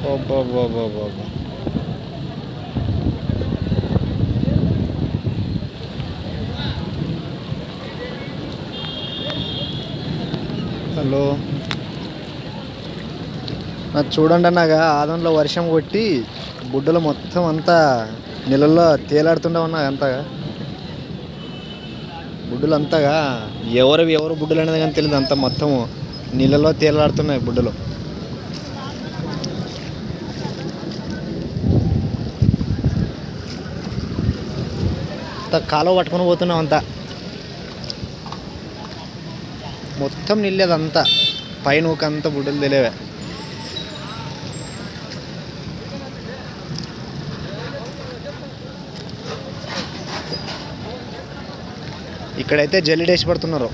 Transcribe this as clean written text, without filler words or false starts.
అబ్బబ్బబ్బబ్బబ్బ. Hello, అది చూడండి అన్నగా ఆదంలో వర్షం కొట్టి బుడ్డలు మొత్తం అంతా నీళ్ళల్లో తేలాడుతుండే ఉన్నాయి అంతగా. బుడ్డలు అంతగా ఎవరు బుడ్డలు అనేది కానీ తెలియదు, అంత మొత్తం నీళ్ళలో తేలాడుతున్నాయి బుడ్డలు. అంత కాలువ పట్టుకొని పోతున్నాం, అంతా మొత్తం నీళ్ళేదంతా పైన ఊకంతా బుడ్డలు తెలియవే. ఇక్కడైతే జల్లిడేసి పడుతున్నారు.